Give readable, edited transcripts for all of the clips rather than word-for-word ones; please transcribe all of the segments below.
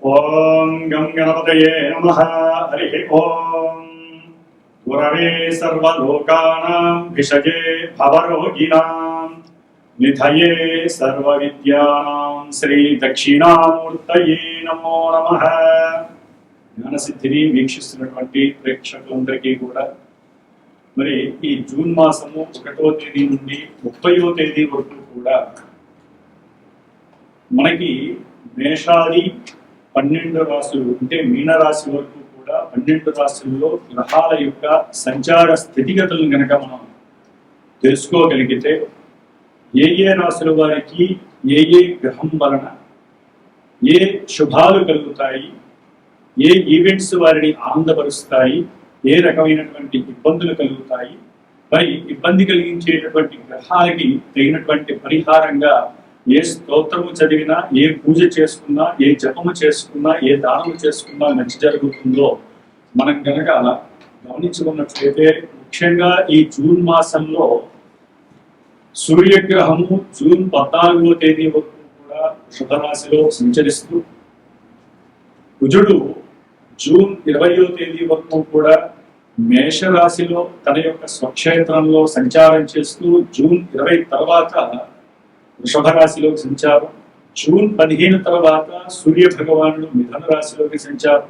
ఓం గం గణపతయే నమః. హరి ఓం. గురవే సర్వలోకానాం విషజే భవరోగిణాం నిధయే సర్వవిద్యానాం శ్రీ దక్షిణామూర్తయే నమో నమః. జ్ఞానసిద్ధిని వీక్షిస్తున్నటువంటి ప్రేక్షకులందరికీ కూడా మరి ఈ జూన్ మాసము 1వ తేదీ నుండి 30వ తేదీ వరకు కూడా మనకి మేషాది 12 రాశులు అంటే మీనరాశి వరకు కూడా 12 రాశుల్లో గ్రహాల యొక్క సంచార స్థితిగతులను కనుక మనం తెలుసుకోగలిగితే ఏ రాశుల వారికి ఏ గ్రహం వలన ఏ శుభాలు కలుగుతాయి, ఏ ఈవెంట్స్ వారిని ఆనందపరుస్తాయి, ఏ రకమైనటువంటి ఇబ్బందులు కలుగుతాయి, మరి ఇబ్బంది కలిగించేటటువంటి గ్రహాలకి తగినటువంటి పరిహారంగా ఏ స్తోత్రము చదివినా, ఏ పూజ చేసుకున్నా, ఏ జపము చేసుకున్నా, ఏ దానము చేసుకున్నా మంచి జరుగుతుందో మనం కనుక గమనించుకున్నట్లయితే ముఖ్యంగా ఈ జూన్ మాసంలో సూర్యగ్రహము జూన్ 14వ తేదీ వరకు కూడా వృషభరాశిలో సంచరిస్తూ, కుజుడు జూన్ 20వ తేదీ వరకు కూడా మేషరాశిలో తన యొక్క స్వక్షేత్రంలో సంచారం చేస్తూ జూన్ 20 తర్వాత వృషభ రాశిలో సంచారం, జూన్ 15 తర్వాత సూర్య భగవానుడు మిథున రాశిలోకి సంచారం,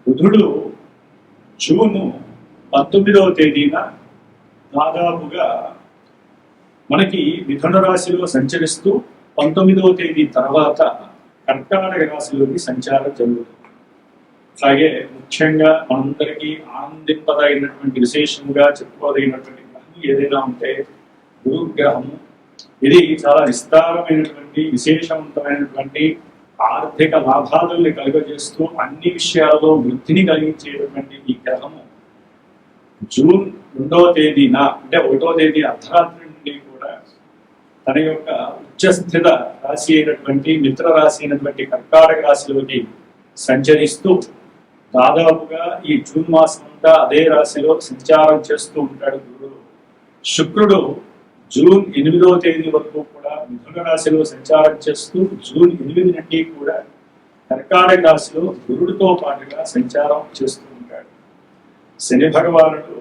బుధుడు జూన్ 19వ తేదీన దాదాపుగా మనకి మిథున రాశిలో సంచరిస్తూ 19వ తేదీ తర్వాత కర్కాటక రాశిలోకి సంచారం జరుగుతుంది. అలాగే ముఖ్యంగా మనందరికీ ఆనందింపదగినటువంటి విశేషంగా చెప్పుకోదగినటువంటి గ్రహం ఏదైనా ఉంటే గురుగ్రహము. ఇది చాలా విస్తారమైనటువంటి విశేషవంతమైనటువంటి ఆర్థిక లాభాలను కలుగజేస్తూ అన్ని విషయాల్లో వృద్ధిని కలిగించేటటువంటి ఈ గ్రహము జూన్ 2వ తేదీన అంటే 1వ తేదీ అర్ధరాత్రి నుండి కూడా తన యొక్క ఉచ్చస్థిత రాశి అయినటువంటి మిత్ర రాశి అయినటువంటి కర్కాటక రాశిలోకి సంచరిస్తూ దాదాపుగా ఈ జూన్ మాసం అంతా అదే రాశిలో సంచారం చేస్తూ ఉంటాడు గురుడు. శుక్రుడు జూన్ 8వ తేదీ వరకు కూడా మిథున రాశిలో సంచారం చేస్తూ జూన్ 8 నుండి కూడా కర్కాటక రాశిలో గురుడితో పాటుగా సంచారం చేస్తూ ఉంటాడు. శని భగవానుడు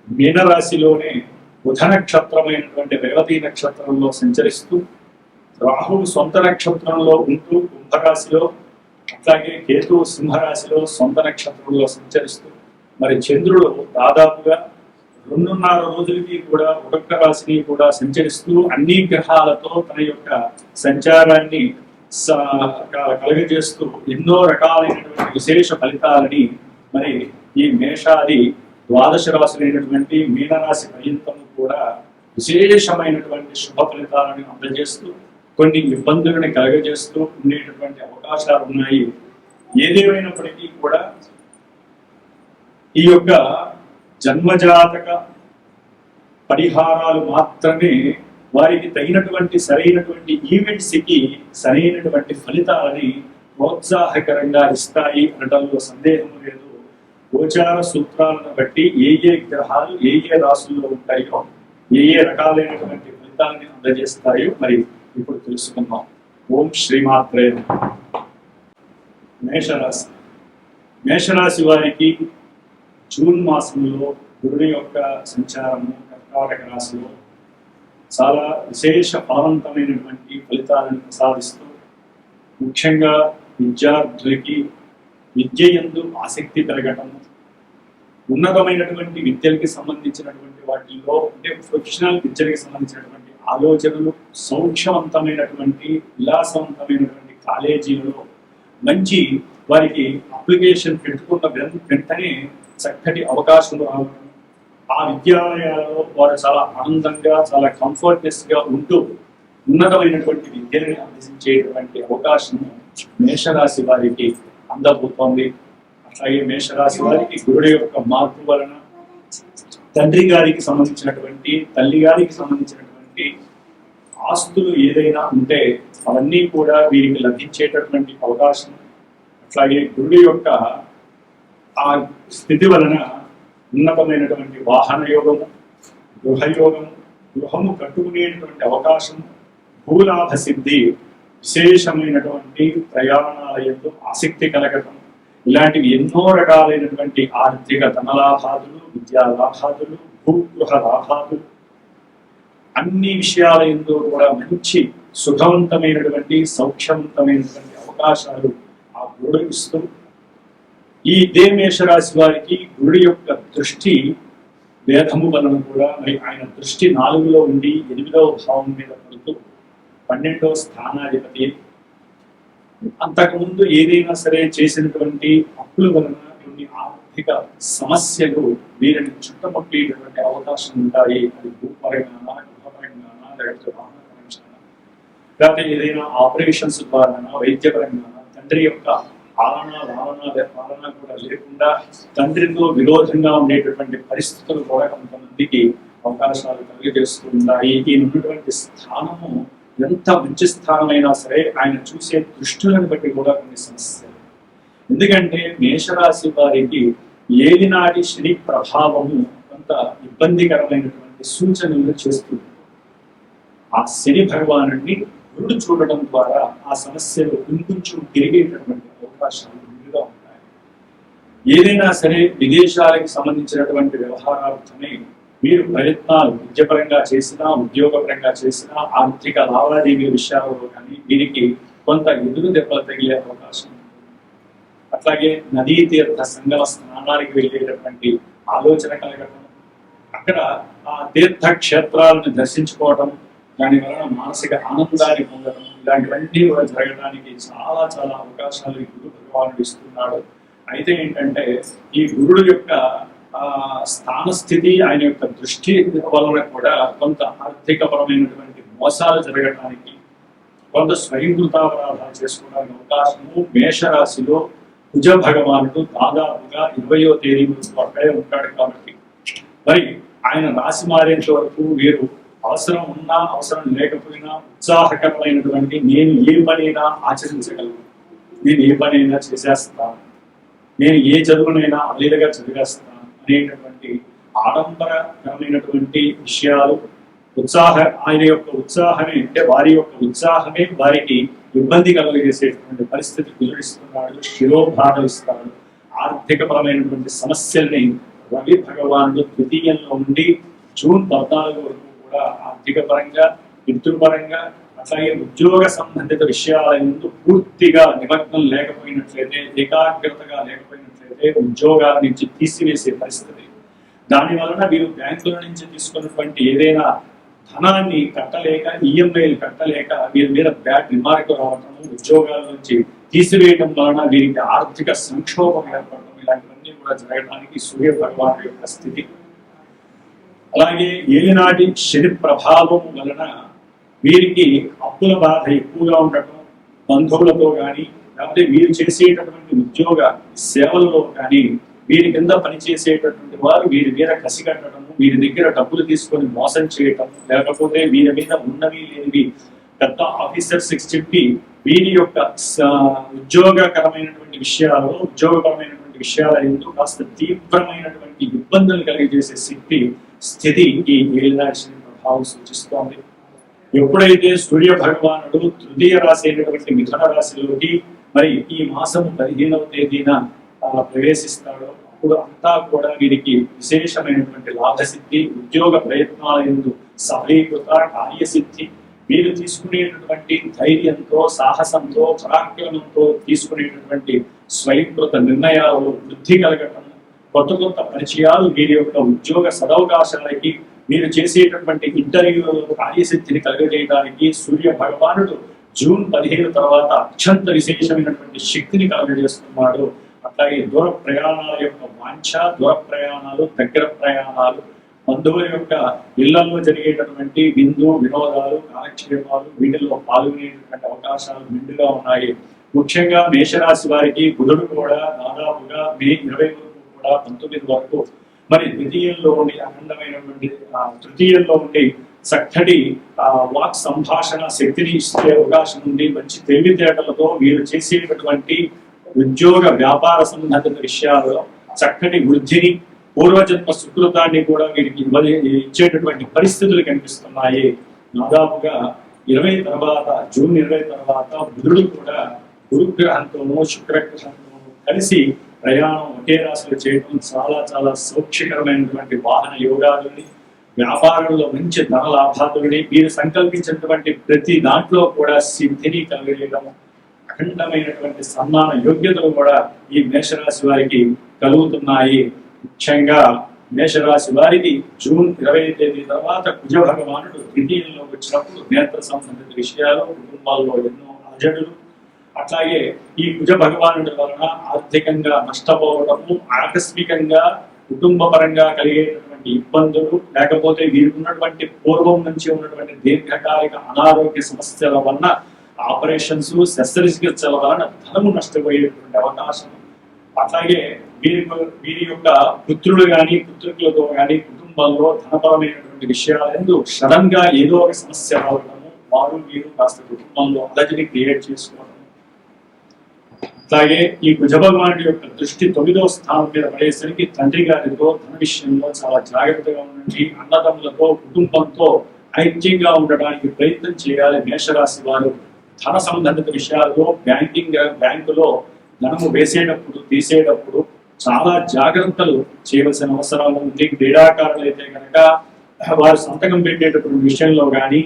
మీనరాశిలోనే బుధ నక్షత్రమైనటువంటి రేవతి నక్షత్రంలో సంచరిస్తూ, రాహువు సొంత నక్షత్రంలో ఉంటూ కుంభరాశిలో, అట్లాగే కేతువు సింహరాశిలో సొంత నక్షత్రంలో సంచరిస్తూ, మరి చంద్రుడు దాదాపుగా 2.5 రోజులకి కూడా ఒక్కొక్క రాశిని కూడా సంచరిస్తూ అన్ని గ్రహాలతో తన యొక్క సంచారాన్ని కలుగజేస్తూ ఎన్నో రకాలైనటువంటి విశేష ఫలితాలని మరి ఈ మేషాది 12 రాశులైనటువంటి మీనరాశి పర్యంతము కూడా విశేషమైనటువంటి శుభ ఫలితాలను అందజేస్తూ కొన్ని ఇబ్బందులను కలుగజేస్తూ ఉండేటటువంటి అవకాశాలు ఉన్నాయి. ఏదేమైనప్పటికీ కూడా ఈ యొక్క జన్మజాతక పరిహారాలు మాత్రమే వారికి తగినటువంటి సరైనటువంటి ఈవెంట్స్కి సరైనటువంటి ఫలితాలని ప్రోత్సాహకరంగా ఇస్తాయి అనడంలో సందేహం లేదు. గోచార సూత్రాలను బట్టి ఏ గ్రహాలు ఏ రాశుల్లో ఉంటాయో, ఏ రకాలైనటువంటి ఫలితాలని అందజేస్తాయో మరి ఇప్పుడు తెలుసుకుందాం. ఓం శ్రీమాత్రే నమః. మేషరాశి. మేషరాశి వారికి జూన్ మాసంలో గురుని యొక్క సంచారము కర్కాటక రాశిలో చాలా విశేష ఫలవంతమైనటువంటి ఫలితాలను ప్రసాదిస్తూ, ముఖ్యంగా విద్యార్థులకి విద్య యందు ఆసక్తి పెరగటము, ఉన్నతమైనటువంటి విద్యలకి సంబంధించినటువంటి వాటిల్లో అంటే ప్రొఫెషనల్ విద్యలకి సంబంధించినటువంటి ఆలోచనలు, సౌఖ్యవంతమైనటువంటి విలాసవంతమైనటువంటి కాలేజీలలో మంచి వారికి అప్లికేషన్ పెట్టుకున్న వెంటనే చక్కటి అవకాశం రావడం, ఆ విద్యాలయాలలో వారు చాలా ఆనందంగా చాలా కంఫర్ట్నెస్గా ఉంటూ ఉన్నతమైనటువంటి విద్యని అభ్యసించేటువంటి అవకాశం మేషరాశి వారికి అందబోతోంది. అట్లాగే మేషరాశి వారికి గురుడు యొక్క మార్పు వలన తండ్రి గారికి సంబంధించినటువంటి తల్లి గారికి సంబంధించినటువంటి ఆస్తులు ఏదైనా ఉంటే అవన్నీ కూడా వీరికి లభించేటటువంటి అవకాశం. అట్లాగే గురుడు యొక్క ఆ స్థితి వలన ఉన్నతమైనటువంటి వాహన యోగము, గృహయోగము, గృహము కట్టుకునేటువంటి అవకాశం, భూలాభ సిద్ధి విశేషమైనటువంటి ప్రయాణాల యందు ఆసక్తి కలగటం, ఇలాంటివి ఎన్నో రకాలైనటువంటి ఆర్థిక ధనలాభాదులు, విద్యా లాభాదులు, భూగృహ లాభాదులు, అన్ని విషయాల యందు కూడా మంచి సుఖవంతమైనటువంటి సౌఖ్యవంతమైనటువంటి అవకాశాలు ఆ గురుడు ఇస్తూ, ఈ ఇదే మేషరాశి వారికి గురుడి యొక్క దృష్టి వేదము వలన కూడా మరి ఆయన దృష్టి 4లో ఉండి 8వ భావం మీద పడుతూ 12వ స్థానాధిపతి. అంతకుముందు ఏదైనా సరే చేసినటువంటి అప్పుల వలన కొన్ని ఆర్థిక సమస్యలు వీరిని చుట్టముట్టేటటువంటి అవకాశం ఉంటాయి. అది భూపరంగానా, గృహపరంగానా, లేకపోతే వాహనపరంగానా, లేకపోతే ఏదైనా ఆపరేషన్స్ ద్వారా, వైద్యపరంగానా, తండ్రి యొక్క పాలన కూడా లేకుండా తండ్రితో విరోధంగా ఉండేటటువంటి పరిస్థితులు కూడా కొంతమందికి అవకాశాలు కలిగజేస్తూ ఉన్నాయి. ఈయన ఉన్నటువంటి స్థానము ఎంత మంచి స్థానమైనా సరే ఆయన చూసే దృష్టులను బట్టి కూడా కొన్ని సమస్యలు. ఎందుకంటే మేషరాశి వారికి ఏలినాటి శని ప్రభావము కొంత ఇబ్బందికరమైనటువంటి సూచనలు చేస్తుంది. ఆ శని భగవానుడిని గురుడు చూడడం ద్వారా ఆ సమస్యలు ఇంకొంచెం తిరిగేటటువంటి అవకాశాలు ముందుగా ఉంటాయి. ఏదైనా సరే విదేశాలకు సంబంధించినటువంటి వ్యవహారార్థమే మీరు ప్రయత్నాలు విద్యపరంగా చేసినా, ఉద్యోగపరంగా చేసినా, ఆర్థిక లావాదేవీల విషయాలలో కానీ వీరికి కొంత ఎదురు దెబ్బలు తగిలే అవకాశం. అట్లాగే నదీ తీర్థ సంగమ స్నానానికి వెళ్ళేటటువంటి ఆలోచన కలగడం, అక్కడ ఆ తీర్థ క్షేత్రాలను దర్శించుకోవడం, దాని వలన మానసిక ఆనందాన్ని పొందడం, ఇలాంటివన్నీ కూడా జరగడానికి చాలా చాలా అవకాశాలు ఈ గురు భగవానుడు ఇస్తున్నాడు. అయితే ఏంటంటే ఈ గురుడు యొక్క స్థానస్థితి, ఆయన యొక్క దృష్టి వలన కూడా కొంత ఆర్థికపరమైనటువంటి మోసాలు జరగడానికి, కొంత స్వయంకృతాపరాధాలు చేసుకోవడానికి అవకాశము. మేషరాశిలో కుజ భగవానుడు దాదాపుగా 20వ తేదీ వరకు అక్కడే ఉంటాడు కాబట్టి మరి ఆయన రాశి మారేంత వరకు వీరు అవసరం ఉన్నా అవసరం లేకపోయినా ఉత్సాహకరమైనటువంటి నేను ఏ పనైనా ఆచరించగలను, నేను ఏ పనైనా చేసేస్తాను, నేను ఏ చదువునైనా అలీలుగా చదివేస్తాను అనేటటువంటి ఆడంబరకరమైనటువంటి విషయాలు, ఆయన యొక్క ఉత్సాహమే అంటే వారి యొక్క ఉత్సాహమే వారికి ఇబ్బంది కలుగజేసేటువంటి పరిస్థితి కుదిరిస్తున్నాడు. శిరోభారం ఇస్తాడు. ఆర్థికపరమైనటువంటి సమస్యల్ని రవి భగవానుడు ద్వితీయంలో ఉండి జూన్ 14 వరకు కూడా ఆర్థిక పరంగా, పితృపరంగా, అట్లాగే ఉద్యోగ సంబంధిత విషయాల ముందు పూర్తిగా నిమగ్నం లేకపోయినట్లయితే, ఏకాగ్రతగా లేకపోయినట్లయితే ఉద్యోగాల నుంచి తీసివేసే పరిస్థితి. దాని వలన వీరు బ్యాంకుల నుంచి తీసుకున్నటువంటి ఏదైనా ధనాన్ని కట్టలేక, ఈఎంఐలు కట్టలేక వీరి మీద బ్యాడ్ రిమార్క్ రావటం, ఉద్యోగాల నుంచి తీసివేయడం వలన వీరికి ఆర్థిక సంక్షోభం ఏర్పడటం, ఇలాంటివన్నీ కూడా జరగడానికి సూర్య భగవాను యొక్క స్థితి. అలాగే ఏలినాటి శని ప్రభావం వలన వీరికి అప్పుల బాధ ఎక్కువగా ఉండటం, బంధువులతో కానీ, లేకపోతే వీరు చేసేటటువంటి ఉద్యోగ సేవలలో కానీ వీరి కింద పనిచేసేటటువంటి వారు వీరి మీద కసి కట్టడం, వీరి దగ్గర డబ్బులు తీసుకొని మోసం చేయటం, లేకపోతే వీరి మీద ఉన్నవి లేనివి పెద్ద ఆఫీసర్స్ చెప్పి వీరి యొక్క ఉద్యోగపరమైనటువంటి విషయాల ఎందుకు కాస్త తీవ్రమైనటువంటి ఇబ్బందులు కలిగజేసే స్థితి ఈ ఏలినాటి శని ప్రభావం సూచిస్తోంది. ఎప్పుడైతే సూర్య భగవానుడు తృతీయ రాశి అయినటువంటి మిథున రాశిలోకి మరి ఈ మాసము 15వ తేదీన ప్రవేశిస్తాడో అప్పుడు అంతా కూడా వీరికి విశేషమైనటువంటి లాభసిద్ధి, ఉద్యోగ ప్రయత్నాల యందు సఫలీకృత, కార్యసిద్ధి, వీరు తీసుకునేటటువంటి ధైర్యంతో, సాహసంతో, పరాక్రమంతో తీసుకునేటటువంటి స్వయంకృత నిర్ణయాలు వృద్ధి కలగటం, కొత్త పరిచయాలు, వీరి యొక్క ఉద్యోగ సదవకాశాలకి, వీరు చేసేటటువంటి ఇంటర్వ్యూలలో కార్యసిద్ధిని కలగజేయడానికి సూర్య భగవానుడు జూన్ 15 తర్వాత అత్యంత విశేషమైనటువంటి శక్తిని కలగజేస్తున్నాడు. అట్లాగే దూర ప్రయాణాల యొక్క వాంఛ, దూర ప్రయాణాలు, దగ్గర ప్రయాణాలు, బంధువుల యొక్క ఇళ్లలో జరిగేటటువంటి వినోదాలు, కాలక్షేపాలు, వీటిల్లో పాల్గొనేటటువంటి అవకాశాలు మెండుగా ఉన్నాయి. ముఖ్యంగా మేషరాశి వారికి బుధుడు కూడా దాదాపుగా మే 20 వరకు కూడా 19 వరకు మరి ద్వితీయంలో ఉండి అఖండమైనటువంటి తృతీయంలో ఉండి చక్కటి వాక్ సంభాషణ శక్తిని ఇచ్చే అవకాశం ఉంది. మంచి తెలివితేటలతో వీరు చేసేటటువంటి ఉద్యోగ వ్యాపార సంబంధిత విషయాలలో చక్కటి వృద్ధిని, పూర్వజన్మ సుకృతాన్ని కూడా వీరికి ఇచ్చేటటువంటి పరిస్థితులు కనిపిస్తున్నాయి. దాదాపుగా జూన్ 20 తర్వాత బుధుడు కూడా గురుగ్రహంతోనూ శుక్రగ్రహంతోనూ కలిసి ప్రయాణం ఒకే రాశిలో చేయడం చాలా చాలా సౌఖ్యకరమైనటువంటి వాహన యోగాలని, వ్యాపారంలో మంచి ధన లాభాదులని, మీరు సంకల్పించినటువంటి ప్రతి దాంట్లో కూడా సిద్ధిని కలిగేయడం, అఖండమైనటువంటి సన్మాన యోగ్యతలు కూడా ఈ మేషరాశి వారికి కలుగుతున్నాయి. ముఖ్యంగా మేషరాశి వారికి జూన్ 20 తేదీ తర్వాత కుజ భగవానుడు ద్వితీయంలో వచ్చినప్పుడు నేత్ర సంబంధిత విషయాలు, కుటుంబాల్లో ఎన్నో అలజడులు, అట్లాగే ఈ కుజ భగవానుడి వలన ఆర్థికంగా నష్టపోవడము, ఆకస్మికంగా కుటుంబ పరంగా కలిగేటటువంటి ఇబ్బందులు, లేకపోతే వీరున్నటువంటి పూర్వం నుంచి ఉన్నటువంటి దీర్ఘకాలిక అనారోగ్య సమస్యల వలన ఆపరేషన్స్, శస్త్రచికిత్సల వలన ధనము నష్టపోయేటువంటి అవకాశం, అట్లాగే వీరి యొక్క పుత్రులు కానీ పుత్రికలతో కానీ కుటుంబంలో ధనపరమైనటువంటి విషయాలందు సడన్ గా ఏదో ఒక సమస్య రావడము, వీరు కాస్త కుటుంబంలో అలజడి క్రియేట్ చేసుకోవడం. అట్లాగే ఈ కుజ భగవానుడి యొక్క దృష్టి 9వ స్థానం మీద పడేసరికి తండ్రి గారితో ధన విషయంలో చాలా జాగ్రత్తగా ఉండండి. అన్నదమ్ములతో కుటుంబంతో ఐక్యంగా ఉండడానికి ప్రయత్నం చేయాలి. మేషరాశి వారు ధన సంబంధిత విషయాల్లో బ్యాంకులో ధనము వేసేటప్పుడు తీసేటప్పుడు చాలా జాగ్రత్తలు చేయవలసిన అవసరం ఉంది. క్రీడాకారులు అయితే కనుక వారు సంతకం పెట్టేటప్పుడు విషయంలో కానీ,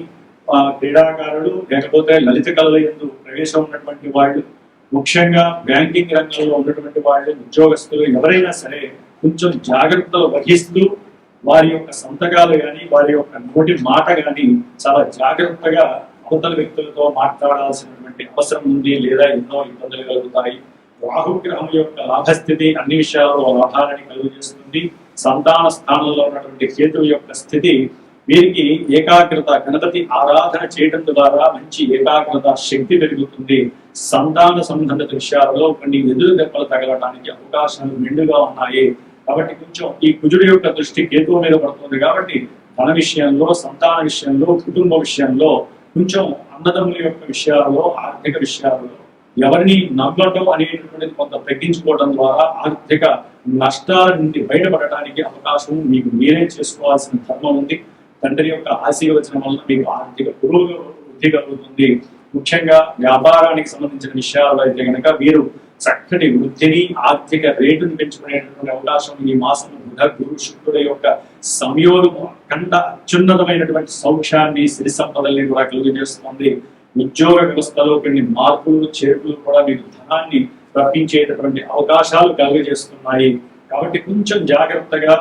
క్రీడాకారులు లేకపోతే లలిత కళల యందు ప్రవేశం ఉన్నటువంటి వాళ్ళు, ముఖ్యంగా బ్యాంకింగ్ రంగంలో ఉన్నటువంటి వాళ్ళు, ఉద్యోగస్తులు ఎవరైనా సరే కొంచెం జాగ్రత్తలు వహిస్తూ వారి యొక్క సంతకాలు కానీ వారి యొక్క నోటి మాట కానీ చాలా జాగ్రత్తగా అవతల వ్యక్తులతో మాట్లాడాల్సినటువంటి అవసరం ఉంది, లేదా ఎన్నో ఇబ్బందులు కలుగుతాయి. రాహుగ్రహం యొక్క లాభస్థితి అన్ని విషయాల్లో లాభాలని కలుగజేస్తుంది. సంతాన స్థానంలో ఉన్నటువంటి కేతువు యొక్క స్థితి వీరికి ఏకాగ్రత, గణపతి ఆరాధన చేయడం ద్వారా మంచి ఏకాగ్రత శక్తి పెరుగుతుంది. సంతాన సంబంధిత విషయాలలో కొన్ని ఎదురు దెబ్బలు తగలడానికి అవకాశాలు మెండుగా ఉన్నాయి. కాబట్టి కొంచెం ఈ కుజుడి యొక్క దృష్టి కేతువు మీద పడుతుంది కాబట్టి ధన విషయంలో, సంతాన విషయంలో, కుటుంబ విషయంలో, కొంచెం అన్నదమ్ముల యొక్క విషయాలలో, ఆర్థిక విషయాలలో ఎవరిని నమ్మటం అనేటటువంటిది కొంత తగ్గించుకోవడం ద్వారా ఆర్థిక నష్టాల నుండి బయటపడటానికి అవకాశం మీకు మీరే చేసుకోవాల్సిన ధర్మం ఉంది. తండ్రి యొక్క ఆశీర్వచనం వల్ల మీకు ఆర్థిక పురోగతి కలుగుతుంది. ముఖ్యంగా వ్యాపారానికి సంబంధించిన విషయాల్లో అయితే కనుక వీరు చక్కటి వృద్ధిని, ఆర్థిక రేటును పెంచుకునేటటువంటి అవకాశం ఈ మాసం బుధ గురు శుక్రుల యొక్క సంయోగము అత్యున్నతమైనటువంటి సౌఖ్యాన్ని, సిరి సంపదల్ని కూడా కలుగజేస్తుంది. ఉద్యోగ వ్యవస్థలో కొన్ని మార్పులు, చేర్పులు కూడా మీకు ధనాన్ని రప్పించేటటువంటి అవకాశాలు కలుగజేస్తున్నాయి. కాబట్టి కొంచెం జాగ్రత్తగా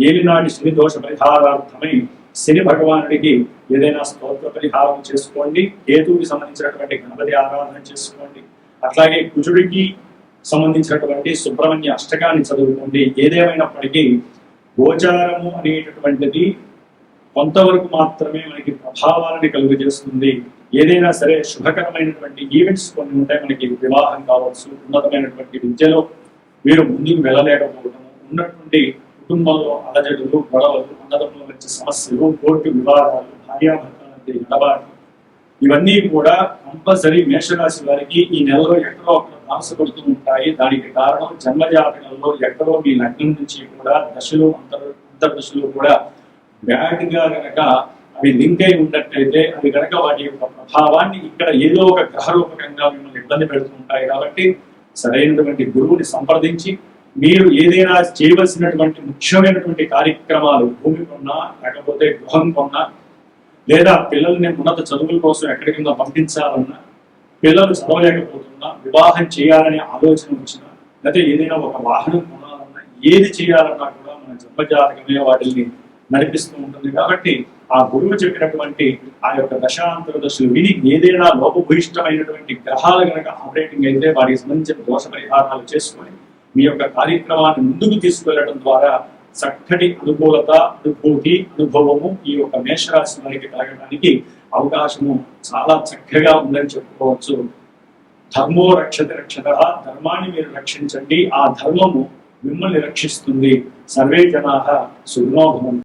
ఏలినాటి శని దోష పరిహారార్థమై శని భగవానుడికి ఏదైనా స్తోత్ర పరిహారం చేసుకోండి. కేతువుకి సంబంధించినటువంటి గణపతి ఆరాధన చేసుకోండి. అట్లాగే కుజుడికి సంబంధించినటువంటి సుబ్రహ్మణ్య అష్టకాన్ని చదువుకోండి. ఏదేమైనప్పటికీ గోచారము అనేటటువంటిది కొంతవరకు మాత్రమే మనకి ప్రభావాలని కలుగజేస్తుంది. ఏదైనా సరే శుభకరమైనటువంటి ఈవెంట్స్ కొన్ని ఉంటాయి. మనకి వివాహం కావచ్చు, ఉన్నతమైనటువంటి విద్యలో మీరు ముందుకు వెళ్ళలేకపోవడం, ఉన్నటువంటి కుటుంబంలో అలజడులు, గొడవలు, అన్నదమ్ముల మధ్య సమస్యలు, కోర్టు వివాదాలు, భార్యాభర్తల మధ్య ఎడబాటు, ఇవన్నీ కూడా కంపల్సరీ మేషరాశి వారికి ఈ నెలలో ఎక్కడో అక్కడ దాసపడుతూ ఉంటాయి. దానికి కారణం జన్మజాతకంలో ఎక్కడో మీ లగ్నం నుంచి కూడా దశలు, అంతర్దశలు కూడా బ్యాడ్ గా గనక అవి లింక్ అయి ఉన్నట్టయితే అవి కనుక వాటి యొక్క ప్రభావాన్ని ఇక్కడ ఏదో ఒక గ్రహరూపకంగా మిమ్మల్ని ఇబ్బంది పెడుతూ ఉంటాయి. కాబట్టి సరైనటువంటి గురువుని సంప్రదించి మీరు ఏదైనా చేయవలసినటువంటి ముఖ్యమైనటువంటి కార్యక్రమాలు, భూమి కొన్నా, లేకపోతే గృహం కొన్నా, లేదా పిల్లల్ని ఉన్నత చదువుల కోసం ఎక్కడికైనా పంపించాలన్నా, పిల్లలు చదవలేకపోతున్నా, వివాహం చేయాలనే ఆలోచన వచ్చినా, లేకపోతే ఏదైనా ఒక వాహనం కొనాలన్నా, ఏది చేయాలన్నా కూడా మన జన్మజాతకమే వాటిని నడిపిస్తూ ఉంటుంది. కాబట్టి ఆ గురువు చెప్పినటువంటి ఆ యొక్క దశాంతర దశలు విని ఏదైనా లోపభూయిష్టమైనటువంటి గ్రహాలు కనుక ఆపరేటింగ్ అయితే వాటికి సంబంధించిన దోష పరిహారాలు చేసుకొని మీ యొక్క కార్యక్రమాన్ని ముందుకు తీసుకెళ్లడం ద్వారా చక్కటి అనుకూలత, అనుభూతి, అనుభవము ఈ యొక్క మేషరాశి వారికి కలగడానికి అవకాశము చాలా చక్కగా ఉందని చెప్పుకోవచ్చు. ధర్మో రక్షతి రక్షత, ధర్మాన్ని మీరు రక్షించండి, ఆ ధర్మము మిమ్మల్ని రక్షిస్తుంది. సర్వే జనాః సుఖినో భవంతు.